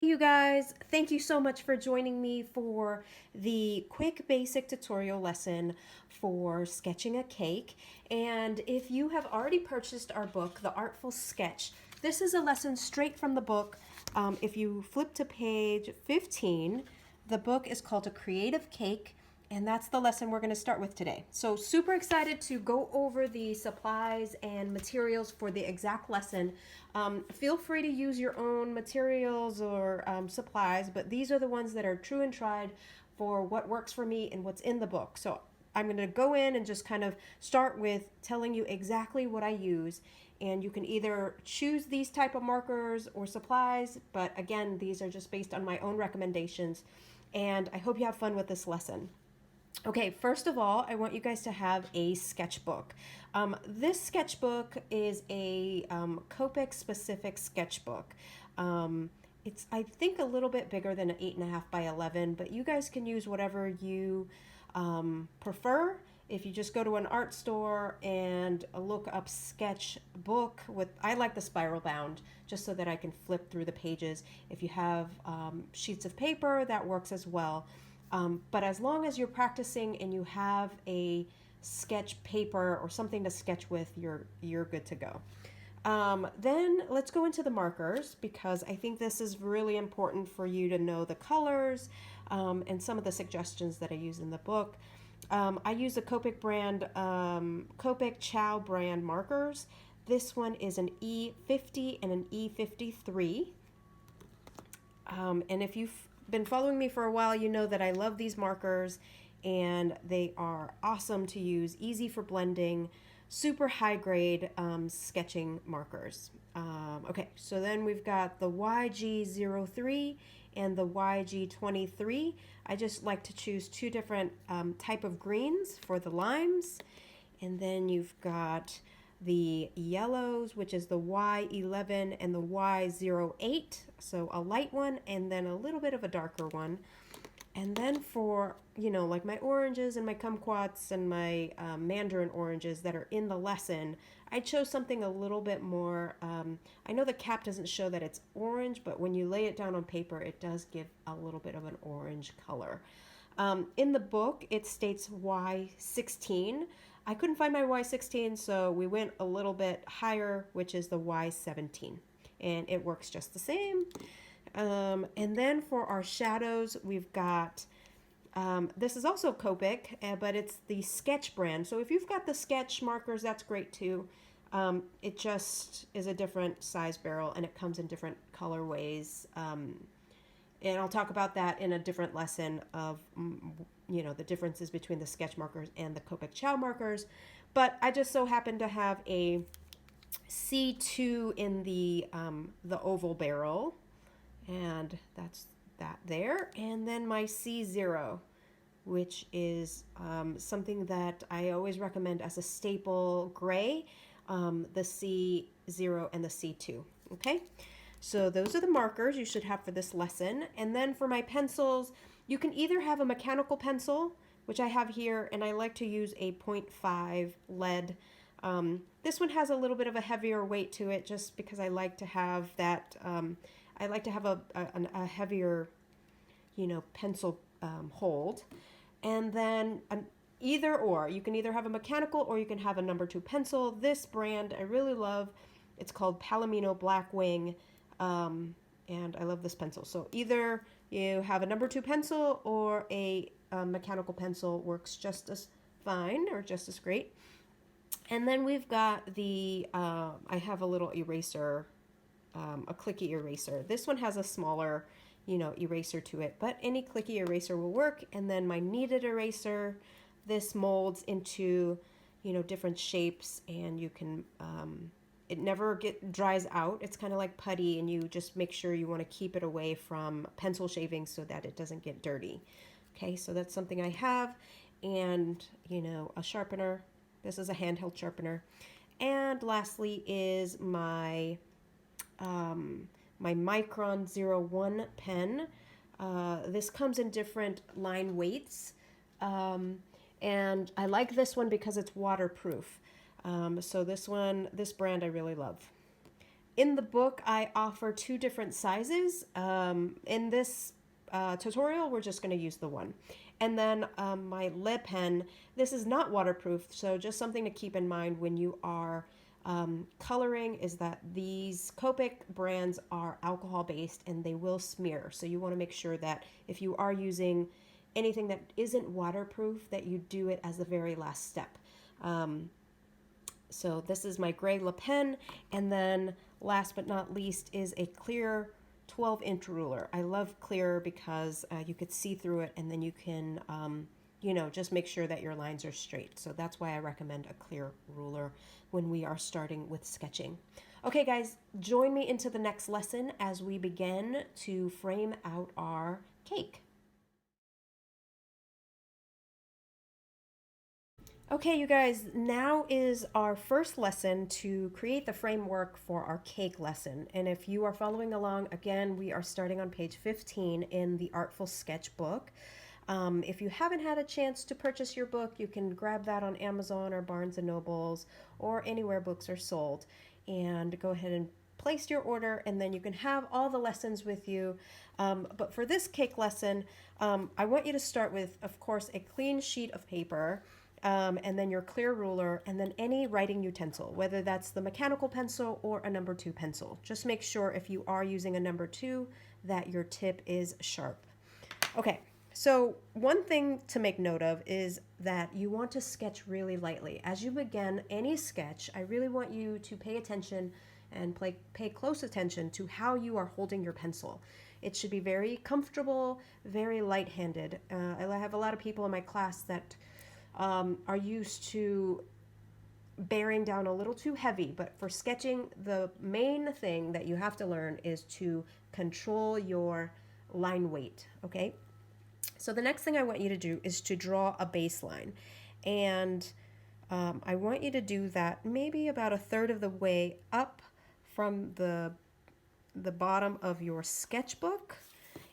You guys, thank you so much for joining me for the quick basic tutorial lesson for sketching a cake. And if you have already purchased our book, The Artful Sketch, this is a lesson straight from the book. If you flip to page 15, the book is called A Creative Cake, and that's the lesson we're going to start with today. So super excited to go over the supplies and materials for the exact lesson. Feel free to use your own materials or supplies, but these are the ones that are true and tried for what works for me and what's in the book. So I'm going to go in and just kind of start with telling you exactly what I use, and you can either choose these type of markers or supplies, but again, these are just based on my own recommendations, and I hope you have fun with this lesson. Okay, first of all, I want you guys to have a sketchbook. This sketchbook is a Copic specific sketchbook. It's, I think, a little bit bigger than an 8.5 by 11, but you guys can use whatever you prefer. If you just go to an art store and look up sketchbook with, I like the spiral bound just so that I can flip through the pages. If you have sheets of paper, that works as well. But as long as you're practicing and you have a sketch paper or something to sketch with, you're good to go. Then let's go into the markers because I think this is really important for you to know the colors and some of the suggestions that I use in the book. I use the Copic brand, Copic Chow brand markers. This one is an E50 and an E53. And if you've been following me for a while, you know that I love these markers and they are awesome to use, easy for blending, super high grade sketching markers. Okay, so then we've got the YG03 and the YG23. I just like to choose two different type of greens for the limes. And then you've got the yellows, which is the Y11 and the Y08. So a light one and then a little bit of a darker one. And then for, like my oranges and my kumquats and my mandarin oranges that are in the lesson, I chose something a little bit more. I know the cap doesn't show that it's orange, but when you lay it down on paper, it does give a little bit of an orange color. In the book, it states Y16. I couldn't find my Y16, so we went a little bit higher, which is the Y17. And it works just the same. And then for our shadows, we've got, this is also Copic, but it's the Sketch brand. So if you've got the Sketch markers, that's great too. It just is a different size barrel and it comes in different colorways. And I'll talk about that in a different lesson of, the differences between the sketch markers and the Copic Chow markers. But I just so happen to have a C2 in the oval barrel, and that's that there. And then my C0, which is something that I always recommend as a staple gray, the C0 and the C2. Okay. So those are the markers you should have for this lesson. And then for my pencils, you can either have a mechanical pencil, which I have here, and I like to use a 0.5 lead. This one has a little bit of a heavier weight to it just because I like to have that, I like to have a heavier, pencil hold. And then either or, you can either have a mechanical or you can have a number 2 pencil. This brand I really love. It's called Palomino Blackwing. And I love this pencil. So either you have a number 2 pencil or a mechanical pencil works just as fine or just as great. And then we've got the, I have a little eraser, a clicky eraser. This one has a smaller, eraser to it, but any clicky eraser will work. And then my kneaded eraser, this molds into, different shapes and you can, it never dries out. It's kind of like putty, and you just make sure you want to keep it away from pencil shavings so that it doesn't get dirty. Okay, so that's something I have, and a sharpener. This is a handheld sharpener, and lastly is my my Micron 01 pen. This comes in different line weights, and I like this one because it's waterproof. So this brand I really love. In the book, I offer two different sizes. In this tutorial, we're just going to use the one. And then my lead pen, this is not waterproof, so just something to keep in mind when you are coloring is that these Copic brands are alcohol based and they will smear. So you want to make sure that if you are using anything that isn't waterproof, that you do it as the very last step. So this is my gray Le Pen, and then last but not least is a clear 12-inch ruler. I love clear because you could see through it, and then you can, just make sure that your lines are straight. So that's why I recommend a clear ruler when we are starting with sketching. Okay, guys, join me into the next lesson as we begin to frame out our cake. Okay, you guys, now is our first lesson to create the framework for our cake lesson. And if you are following along, again, we are starting on page 15 in the Artful Sketch book. If you haven't had a chance to purchase your book, you can grab that on Amazon or Barnes & Nobles or anywhere books are sold. And go ahead and place your order, and then you can have all the lessons with you. But for this cake lesson, I want you to start with, of course, a clean sheet of paper. And then your clear ruler, and then any writing utensil, whether that's the mechanical pencil or a number 2 pencil. Just make sure if you are using a number 2 that your tip is sharp. Okay, so one thing to make note of is that you want to sketch really lightly. As you begin any sketch, I really want you to pay attention and pay close attention to how you are holding your pencil. It should be very comfortable, very light-handed. I have a lot of people in my class that are used to bearing down a little too heavy, but for sketching, the main thing that you have to learn is to control your line weight, okay? So the next thing I want you to do is to draw a baseline, and I want you to do that maybe about a third of the way up from the bottom of your sketchbook.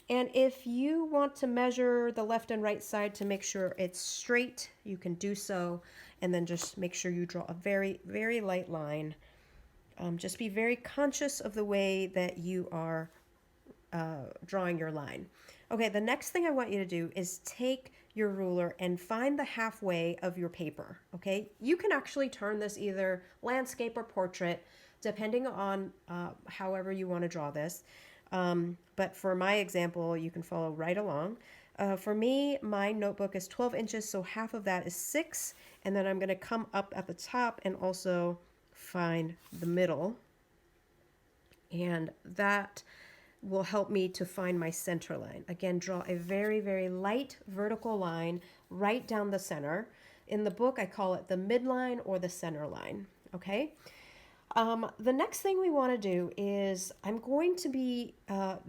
And if you want to measure the left and right side to make sure it's straight, you can do so. And then just make sure you draw a very, very light line. Just be very conscious of the way that you are drawing your line. Okay, the next thing I want you to do is take your ruler and find the halfway of your paper, okay? You can actually turn this either landscape or portrait, depending on however you want to draw this. But for my example, you can follow right along. For me, my notebook is 12 inches, so half of that is 6. And then I'm going to come up at the top and also find the middle. And that will help me to find my center line. Again, draw a very, very light vertical line right down the center. In the book, I call it the midline or the center line, okay? The next thing we want to do is I'm going to be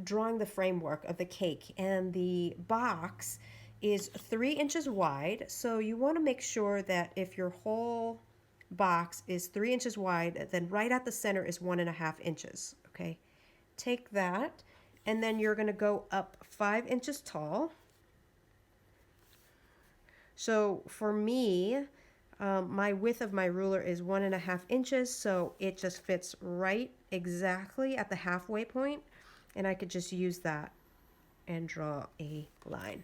drawing the framework of the cake, and the box is 3 inches wide. So you want to make sure that if your whole box is 3 inches wide, then right at the center is 1.5 inches. Okay, take that, and then you're going to go up 5 inches tall. So for me, my width of my ruler is 1.5 inches, so it just fits right exactly at the halfway point, and I could just use that and draw a line.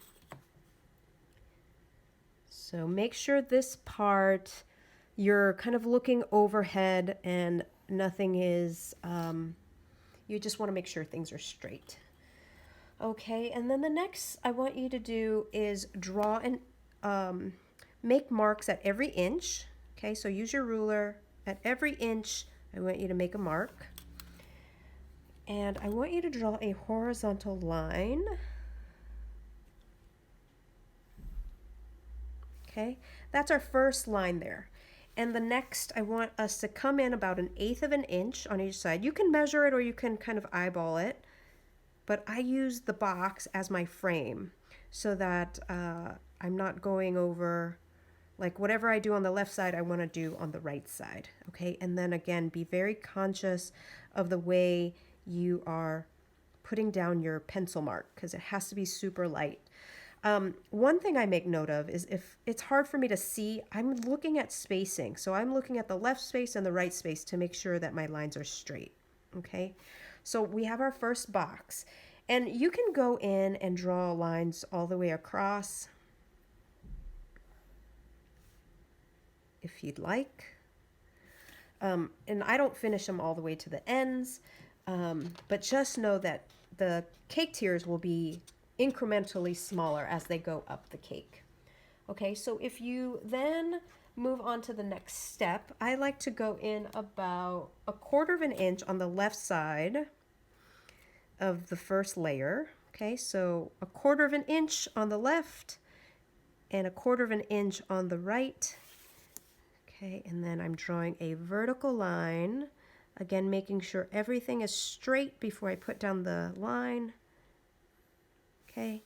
So make sure this part, you're kind of looking overhead and nothing is, you just want to make sure things are straight. Okay, and then the next I want you to do is draw and make marks at every inch. Okay, so use your ruler. At every inch, I want you to make a mark. And I want you to draw a horizontal line. Okay, that's our first line there. And the next, I want us to come in about 1/8 of an inch on each side. You can measure it or you can kind of eyeball it, but I use the box as my frame so that I'm not going over, like whatever I do on the left side, I want to do on the right side, okay? And then again, be very conscious of the way you are putting down your pencil mark because it has to be super light. One thing I make note of is if it's hard for me to see, I'm looking at spacing. So I'm looking at the left space and the right space to make sure that my lines are straight. Okay, so we have our first box, and you can go in and draw lines all the way across if you'd like. And I don't finish them all the way to the ends, but just know that the cake tiers will be incrementally smaller as they go up the cake. Okay, so if you then move on to the next step, I like to go in about 1/4 of an inch on the left side of the first layer. Okay, so 1/4 of an inch on the left and 1/4 of an inch on the right. Okay, and then I'm drawing a vertical line. Again, making sure everything is straight before I put down the line. Okay,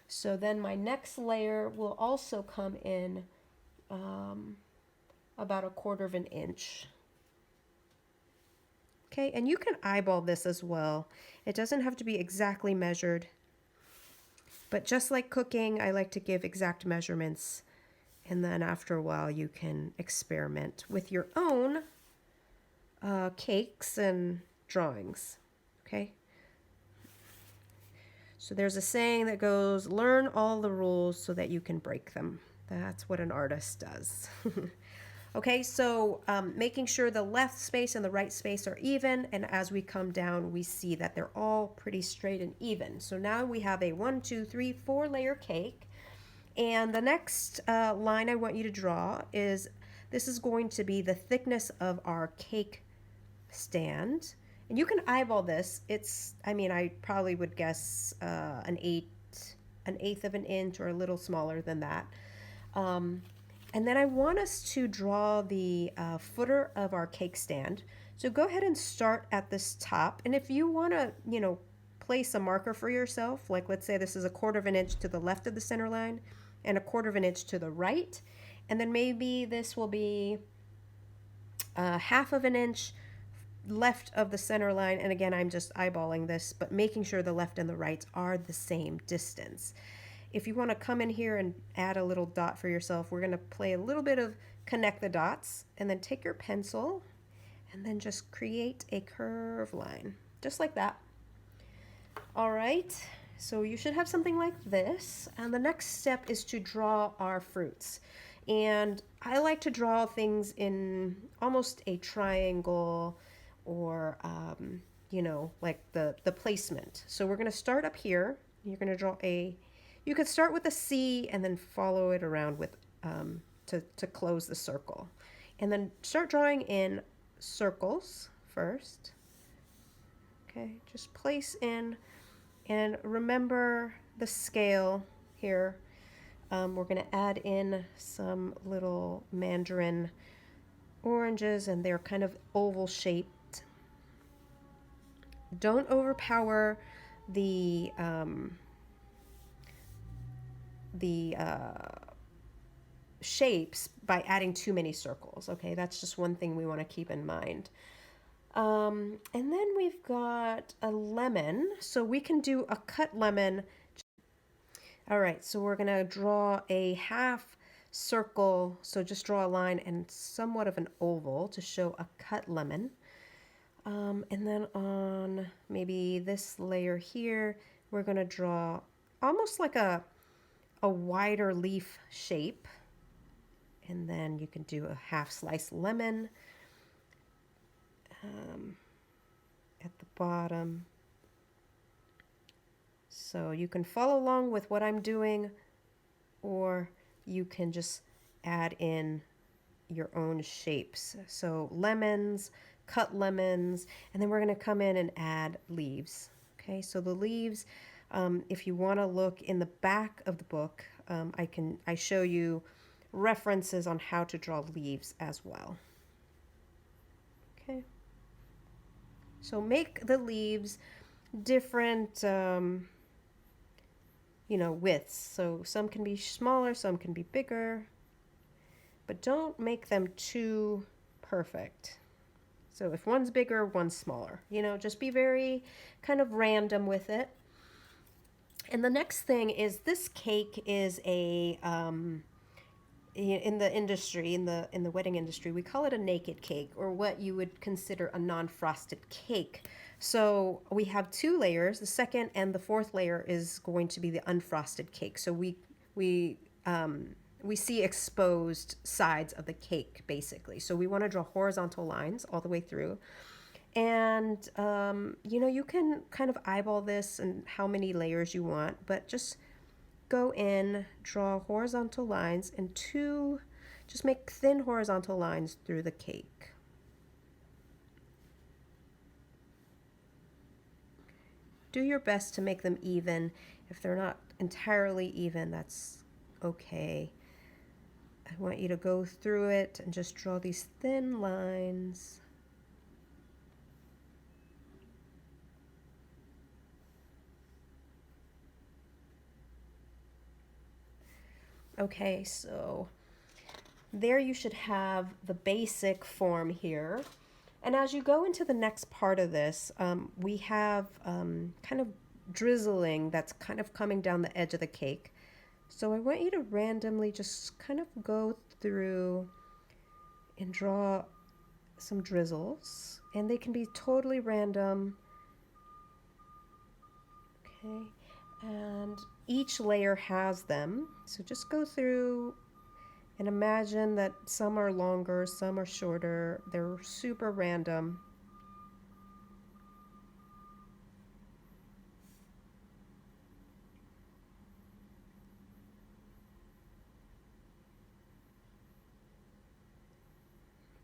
so then my next layer will also come in about 1/4 of an inch. Okay, and you can eyeball this as well. It doesn't have to be exactly measured, but just like cooking, I like to give exact measurements, and then after a while you can experiment with your own cakes and drawings. Okay, so there's a saying that goes, learn all the rules so that you can break them. That's what an artist does. Okay, so making sure the left space and the right space are even, and as we come down, we see that they're all pretty straight and even. So now we have a 1, 2, 3, 4 layer cake, and the next line I want you to draw is, this is going to be the thickness of our cake stand, and you can eyeball this. It's, I mean, I probably would guess an eighth of an inch or a little smaller than that. And then I want us to draw the footer of our cake stand. So go ahead and start at this top. And if you want to, you know, place a marker for yourself, like let's say this is 1/4 of an inch to the left of the center line and 1/4 of an inch to the right. And then maybe this will be 1/2 of an inch left of the center line. And again, I'm just eyeballing this, but making sure the left and the right are the same distance. If you want to come in here and add a little dot for yourself, we're going to play a little bit of connect the dots, and then take your pencil and then just create a curved line, just like that. All right, so you should have something like this. And the next step is to draw our fruits. And I like to draw things in almost a triangle, or, you know, like the placement. So we're going to start up here. You're going to draw you could start with a C and then follow it around with to close the circle, and then start drawing in circles first. Okay, just place in, and remember the scale here. We're going to add in some little mandarin oranges, and they're kind of oval shaped. Don't overpower the shapes by adding too many circles. Okay, that's just one thing we want to keep in mind. And then we've got a lemon, so we can do a cut lemon. All right, so we're gonna draw a half circle, so just draw a line and somewhat of an oval to show a cut lemon. And then on maybe this layer here, we're gonna draw almost like a wider leaf shape, and then you can do a half sliced lemon at the bottom. So you can follow along with what I'm doing, or you can just add in your own shapes. So lemons, cut lemons, and then we're going to come in and add leaves. Okay, so the leaves, if you want to look in the back of the book, I show you references on how to draw leaves as well. Okay, so make the leaves different widths. So some can be smaller, some can be bigger, but don't make them too perfect. So if one's bigger, one's smaller, just be very kind of random with it. And the next thing is, this cake is in the industry, in the wedding industry, we call it a naked cake, or what you would consider a non-frosted cake. So we have two layers. The second and the fourth layer is going to be the unfrosted cake. So we we see exposed sides of the cake basically. So we want to draw horizontal lines all the way through. And you know, you can kind of eyeball this and how many layers you want, but just go in, draw horizontal lines, and just make thin horizontal lines through the cake. Do your best to make them even. If they're not entirely even, that's okay. I want you to go through it and just draw these thin lines. Okay, so there you should have the basic form here. And as you go into the next part of this, we have kind of drizzling that's kind of coming down the edge of the cake. So I want you to randomly just kind of go through and draw some drizzles. And they can be totally random. Okay, and each layer has them. So just go through and imagine that some are longer, some are shorter. They're super random.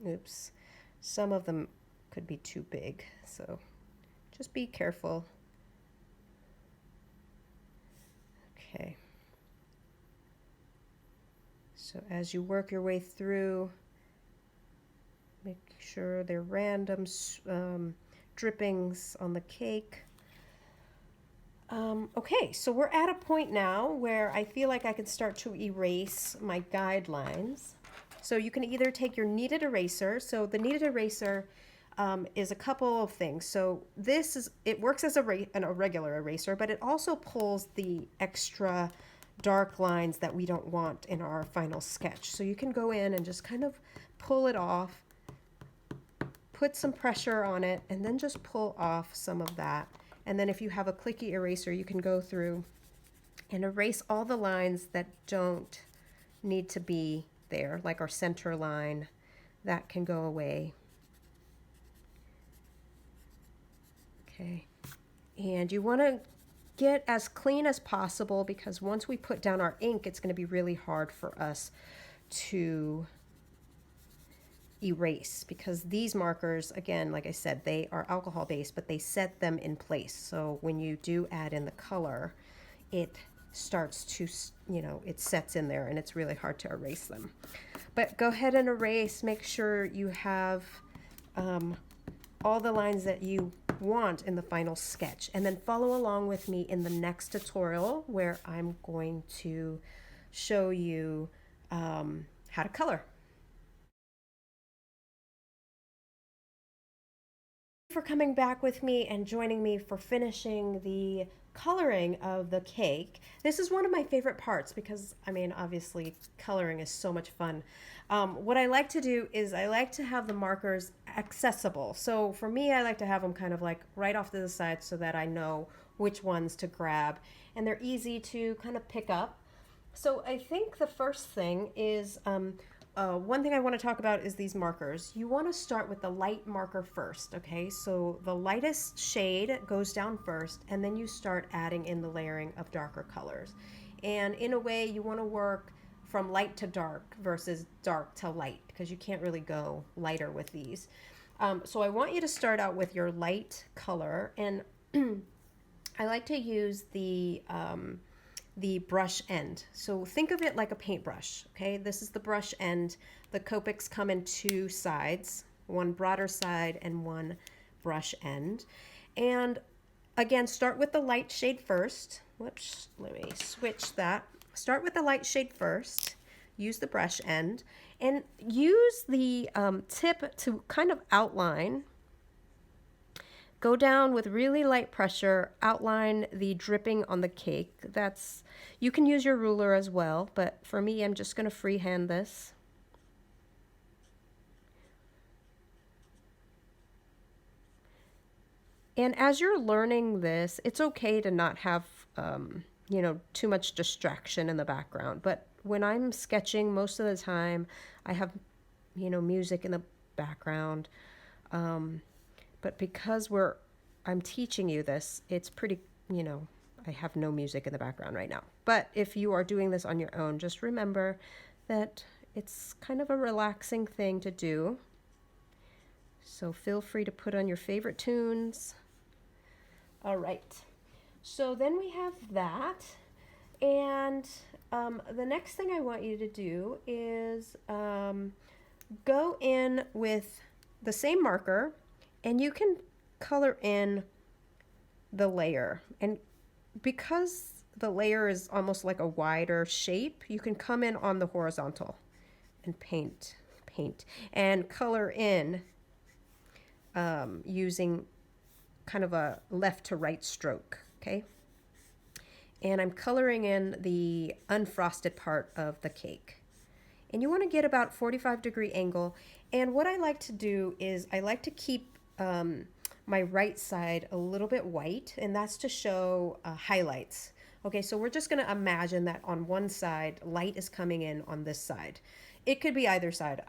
Oops, some of them could be too big, so just be careful. Okay. So as you work your way through, make sure they're random drippings on the cake. Okay, so we're at a point now where I feel like I can start to erase my guidelines. So you can either take your kneaded eraser. So the kneaded eraser is a couple of things. So it works as a regular eraser, but it also pulls the extra dark lines that we don't want in our final sketch. So you can go in and just kind of pull it off, put some pressure on it, and then just pull off some of that. And then if you have a clicky eraser, you can go through and erase all the lines that don't need to be there, like our center line. That can go away. Okay. And you want to get as clean as possible, because once we put down our ink, it's going to be really hard for us to erase, because these markers, again, like I said, they are alcohol based, but they set them in place. So when you do add in the color, it starts to, you know, it sets in there and it's really hard to erase them. But go ahead and erase, make sure you have all the lines that you want in the final sketch, and then follow along with me in the next tutorial where I'm going to show you how to color. For coming back with me and joining me for finishing the coloring of the cake. This is one of my favorite parts because, I mean, obviously coloring is so much fun. What I like to do is I like to have the markers accessible. So for me, I like to have them kind of like right off to the side so that I know which ones to grab, and they're easy to kind of pick up. So I think the first thing is one thing I want to talk about is these markers. You want to start with the light marker first, okay? So the lightest shade goes down first, and then you start adding in the layering of darker colors. And in a way, you want to work from light to dark versus dark to light, because you can't really go lighter with these. So I want you to start out with your light color, and I like to use the brush end. So think of it like a paintbrush, okay? This is the brush end. The Copics come in two sides, one broader side and one brush end. And again, start with the light shade first. Whoops, let me switch that. Start with the light shade first, use the brush end, and use the tip to kind of outline Go down with really light pressure, outline the dripping on the cake. You can use your ruler as well, but for me, I'm just going to freehand this. And as you're learning this, it's okay to not have, too much distraction in the background. But when I'm sketching, most of the time, I have, music in the background. But because I'm teaching you this, it's pretty, I have no music in the background right now. But if you are doing this on your own, just remember that it's kind of a relaxing thing to do. So feel free to put on your favorite tunes. All right. So then we have that. And the next thing I want you to do is go in with the same marker, and you can color in the layer. And because the layer is almost like a wider shape, you can come in on the horizontal and paint and color in using kind of a left to right stroke, okay? And I'm coloring in the unfrosted part of the cake. And you want to get about 45-degree angle. And what I like to do is I like to keep my right side a little bit white, and that's to show highlights. Okay, so we're just going to imagine that on one side, light is coming in on this side. It could be either side.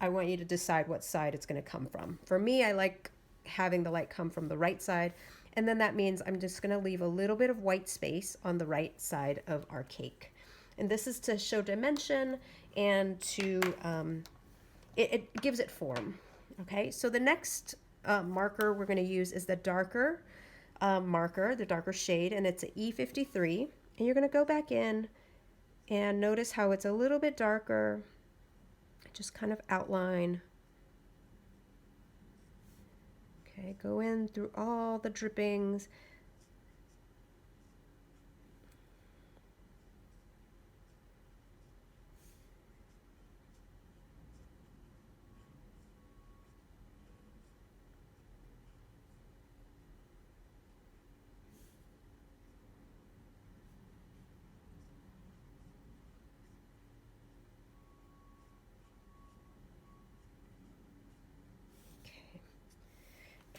I want you to decide what side it's going to come from. For me, I like having the light come from the right side, and then that means I'm just going to leave a little bit of white space on the right side of our cake. And this is to show dimension and to, it gives it form. Okay, so the next marker we're going to use is the darker marker, the darker shade, and it's an E53. And you're going to go back in and notice how it's a little bit darker. Just kind of outline. Okay, go in through all the drippings.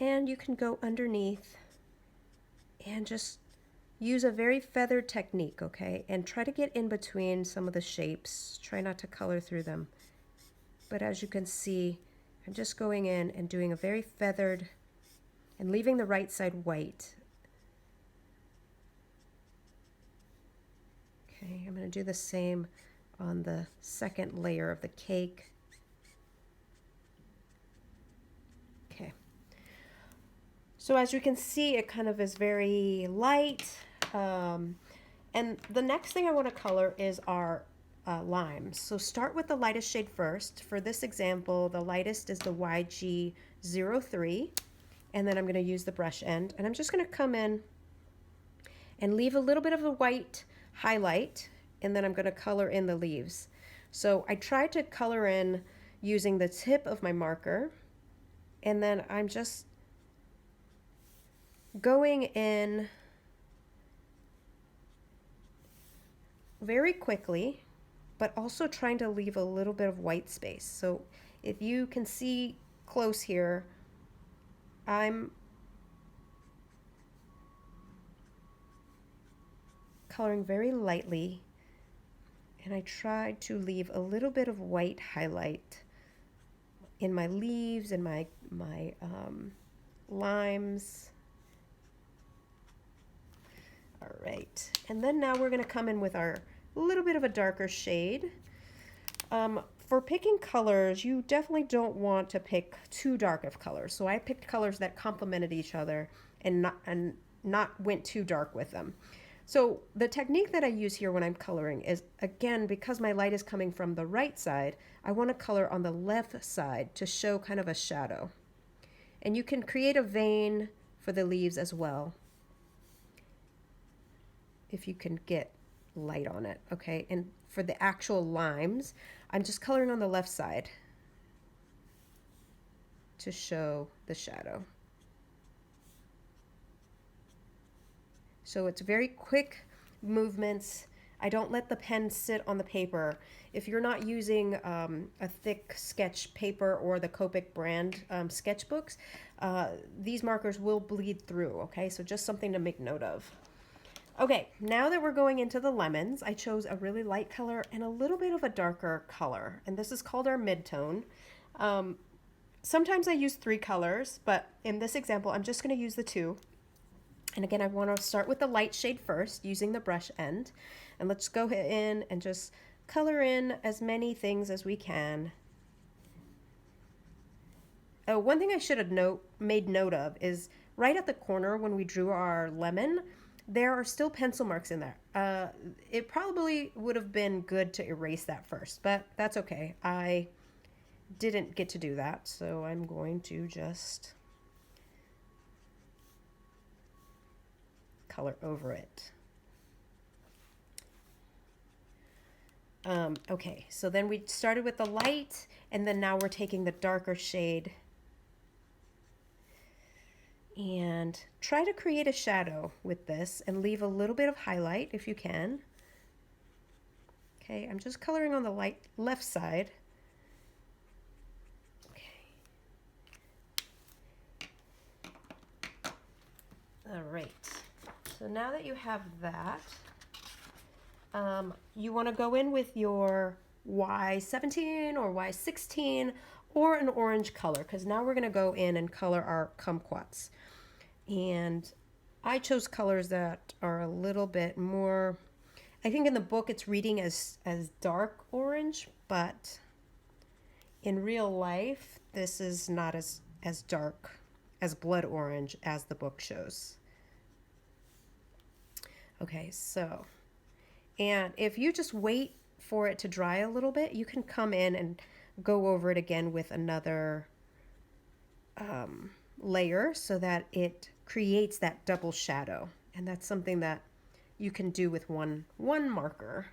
And you can go underneath and just use a very feathered technique, okay? And try to get in between some of the shapes. Try not to color through them. But as you can see, I'm just going in and doing a very feathered and leaving the right side white. Okay, I'm going to do the same on the second layer of the cake. So as you can see, it kind of is very light. And the next thing I want to color is our limes. So start with the lightest shade first. For this example, the lightest is the YG03. And then I'm going to use the brush end. And I'm just going to come in and leave a little bit of a white highlight. And then I'm going to color in the leaves. So I tried to color in using the tip of my marker. And then I'm just going in very quickly, but also trying to leave a little bit of white space. So if you can see close here, I'm coloring very lightly, and I tried to leave a little bit of white highlight in my leaves and my limes. All right, and then now we're going to come in with our little bit of a darker shade. For picking colors, you definitely don't want to pick too dark of colors. So I picked colors that complemented each other and not went too dark with them. So the technique that I use here when I'm coloring is, again, because my light is coming from the right side, I want to color on the left side to show kind of a shadow. And you can create a vein for the leaves as well, if you can get light on it, okay? And for the actual limes, I'm just coloring on the left side to show the shadow. So it's very quick movements. I don't let the pen sit on the paper. If you're not using a thick sketch paper or the Copic brand sketchbooks, these markers will bleed through, okay? So just something to make note of. Okay, now that we're going into the lemons, I chose a really light color and a little bit of a darker color, and this is called our mid-tone. Sometimes I use 3 colors, but in this example, I'm just going to use the 2. And again, I want to start with the light shade first, using the brush end. And let's go in and just color in as many things as we can. Oh, one thing I should have made note of is right at the corner when we drew our lemon, there are still pencil marks in there. It probably would have been good to erase that first, but that's okay. I didn't get to do that, so I'm going to just color over it. Okay, so then we started with the light, and then now we're taking the darker shade and try to create a shadow with this and leave a little bit of highlight if you can. Okay, I'm just coloring on the left side. Okay. All right, so now that you have that, you want to go in with your Y17 or Y16 or an orange color, because now we're going to go in and color our kumquats. And I chose colors that are a little bit more, I think in the book it's reading as dark orange, but in real life this is not as dark as blood orange as the book shows. Okay, so, and if you just wait for it to dry a little bit, you can come in and go over it again with another layer so that it creates that double shadow. And that's something that you can do with one marker.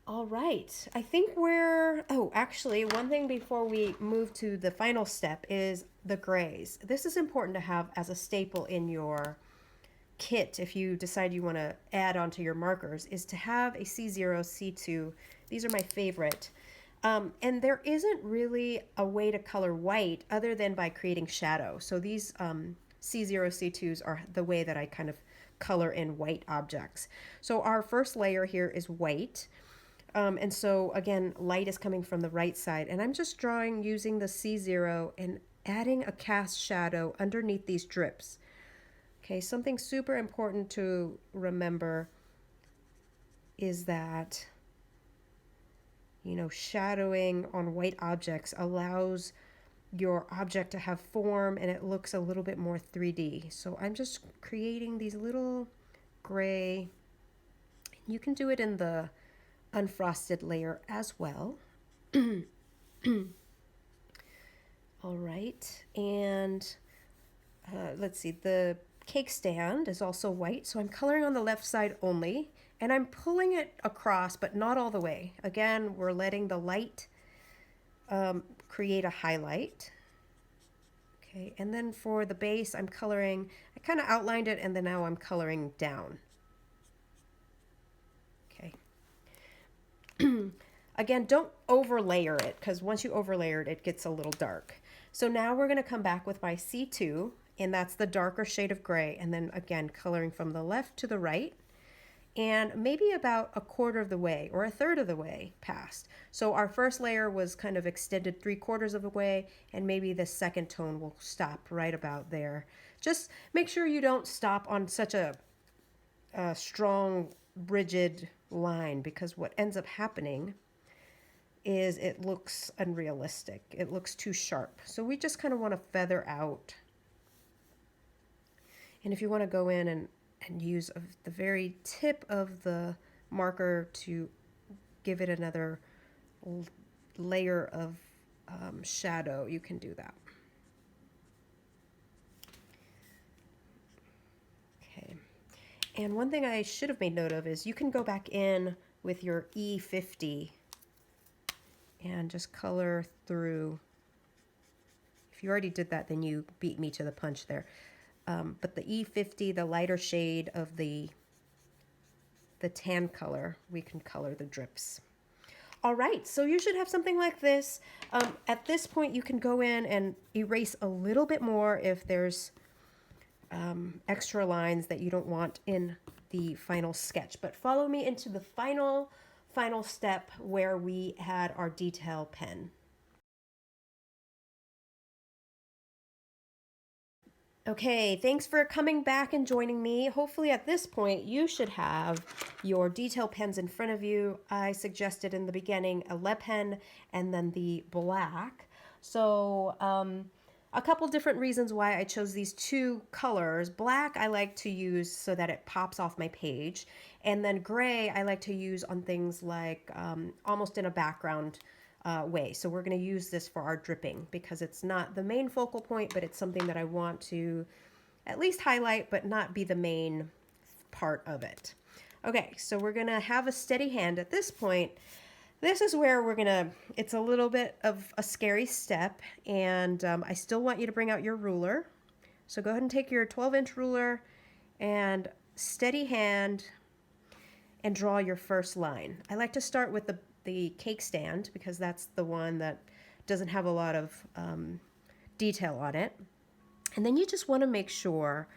All right, I think oh, actually, one thing before we move to the final step is the grays. This is important to have as a staple in your kit if you decide you want to add onto your markers, is to have a C0, C2. These are my favorite. And there isn't really a way to color white other than by creating shadow. So these C0, C2s are the way that I kind of color in white objects. So our first layer here is white. And so again, light is coming from the right side. And I'm just drawing using the C0 and adding a cast shadow underneath these drips. Okay, something super important to remember is that, you know, shadowing on white objects allows your object to have form and it looks a little bit more 3D. So I'm just creating these little gray. You can do it in the unfrosted layer as well. All right, and let's see, the cake stand is also white, so I'm coloring on the left side only, and I'm pulling it across, but not all the way. Again, we're letting the light create a highlight. Okay, and then for the base, I'm coloring, I kind of outlined it, and then now I'm coloring down. Okay. Again, don't overlayer it, because once you overlayer it, it gets a little dark. So now we're going to come back with my C2, and that's the darker shade of gray, and then again coloring from the left to the right, and maybe about a quarter of the way or a third of the way past. So our first layer was kind of extended 3/4 of the way, and maybe the second tone will stop right about there. Just make sure you don't stop on such a strong, rigid line, because what ends up happening is it looks unrealistic. It looks too sharp. So we just kind of want to feather out. And if you want to go in and use the very tip of the marker to give it another layer of shadow, you can do that. Okay. And one thing I should have made note of is you can go back in with your E50 and just color through. If you already did that, then you beat me to the punch there. but the E50, the lighter shade of the tan color, we can color the drips. All right, so you should have something like this. At this point, you can go in and erase a little bit more if there's extra lines that you don't want in the final sketch. But follow me into the final step where we had our detail pen. Okay, thanks for coming back and joining me. Hopefully at this point you should have your detail pens in front of you. I suggested in the beginning a lead pen and then the black. So a couple different reasons why I chose these two colors. Black I like to use so that it pops off my page. And then gray I like to use on things like almost in a background way. So we're going to use this for our dripping because it's not the main focal point, but it's something that I want to at least highlight, but not be the main part of it. Okay, so we're going to have a steady hand at this point. This is where we're going to, it's a little bit of a scary step, and I still want you to bring out your ruler. So go ahead and take your 12-inch ruler and steady hand and draw your first line. I like to start with the cake stand because that's the one that doesn't have a lot of detail on it. And then you just want to make sure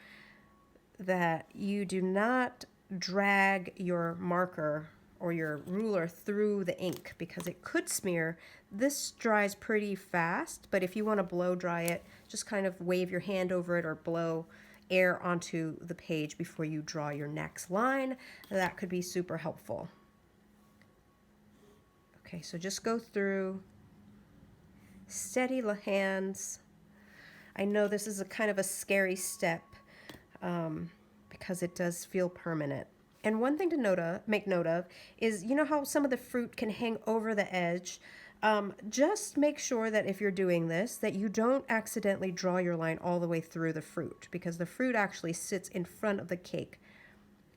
that you do not drag your marker or your ruler through the ink because it could smear. This dries pretty fast, but if you want to blow dry it, just kind of wave your hand over it or blow air onto the page before you draw your next line. That could be super helpful. Okay, so just go through, steady hands. I know this is a kind of a scary step because it does feel permanent. And one thing to make note of is, you know how some of the fruit can hang over the edge? Just make sure that if you're doing this, that you don't accidentally draw your line all the way through the fruit because the fruit actually sits in front of the cake.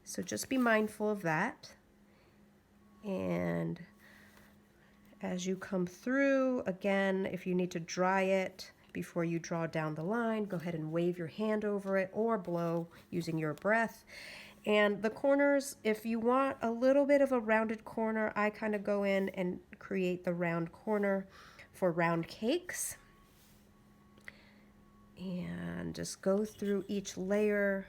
So just be mindful of that. And as you come through, again, if you need to dry it before you draw down the line, go ahead and wave your hand over it or blow using your breath. And the corners, if you want a little bit of a rounded corner, I kind of go in and create the round corner for round cakes. And just go through each layer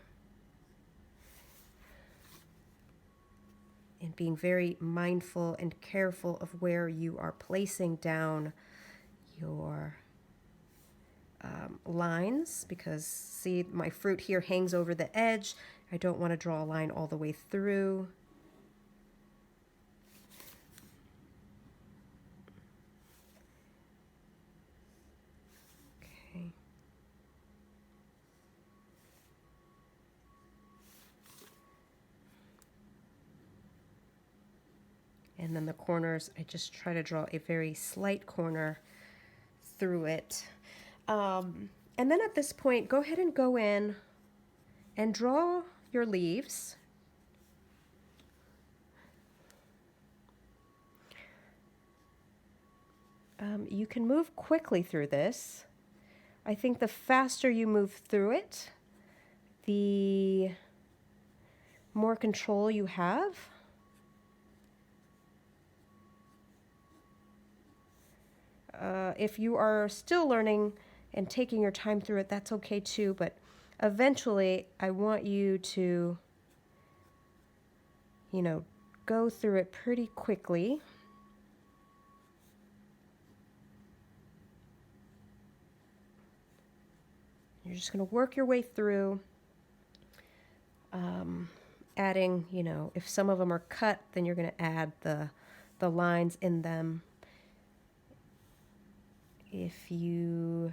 and being very mindful and careful of where you are placing down your lines, because see, my fruit here hangs over the edge. I don't want to draw a line all the way through. Okay. And then the corners, I just try to draw a very slight corner through it. And then at this point, go ahead and go in and draw your leaves. You can move quickly through this. I think the faster you move through it, the more control you have. If you are still learning and taking your time through it, that's okay too, but eventually I want you to, go through it pretty quickly. You're just going to work your way through, adding, if some of them are cut, then you're going to add the lines in them. If you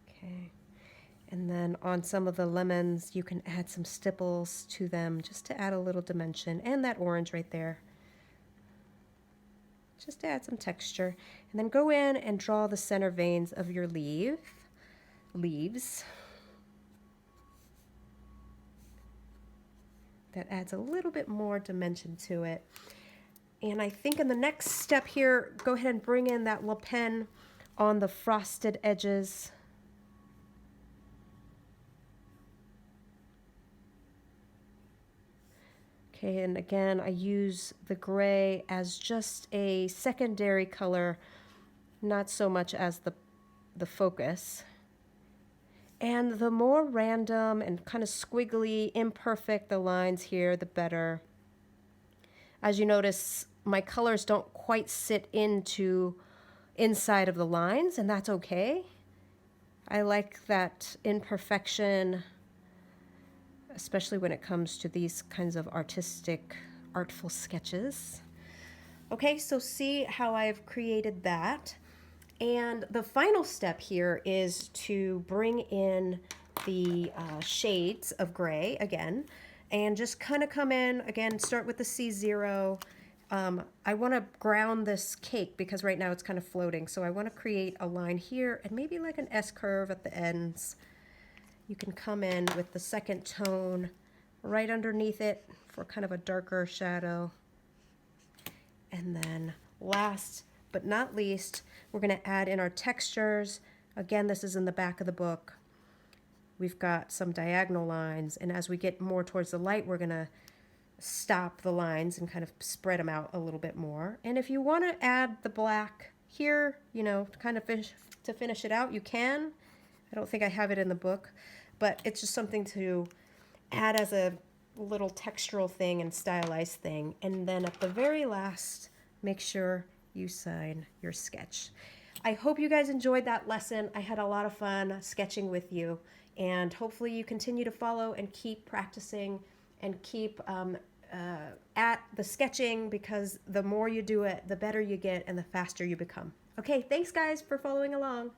okay, and then on some of the lemons you can add some stipples to them just to add a little dimension, and that orange right there just to add some texture. And then go in and draw the center veins of your leaves. That adds a little bit more dimension to it. And I think in the next step here, go ahead and bring in that Le Pen on the frosted edges. Okay, and again, I use the gray as just a secondary color, not so much as the focus. And the more random and kind of squiggly, imperfect the lines here, the better. As you notice, my colors don't quite sit inside of the lines, and that's okay. I like that imperfection, especially when it comes to these kinds of artful sketches. Okay, so see how I've created that. And the final step here is to bring in the shades of gray again, and just kind of come in, again, start with the C0. I want to ground this cake because right now it's kind of floating. So I want to create a line here and maybe like an S curve at the ends. You can come in with the second tone right underneath it for kind of a darker shadow. And then last but not least, we're going to add in our textures. Again, this is in the back of the book. We've got some diagonal lines, and as we get more towards the light, we're going to stop the lines and kind of spread them out a little bit more. And if you want to add the black here, you know, to kind of finish it out, you can. I don't think I have it in the book, but it's just something to add as a little textural thing and stylized thing. And then at the very last, make sure you sign your sketch. I hope you guys enjoyed that lesson. I had a lot of fun sketching with you, and hopefully you continue to follow and keep practicing and keep at the sketching, because the more you do it, the better you get and the faster you become. Okay, thanks guys for following along.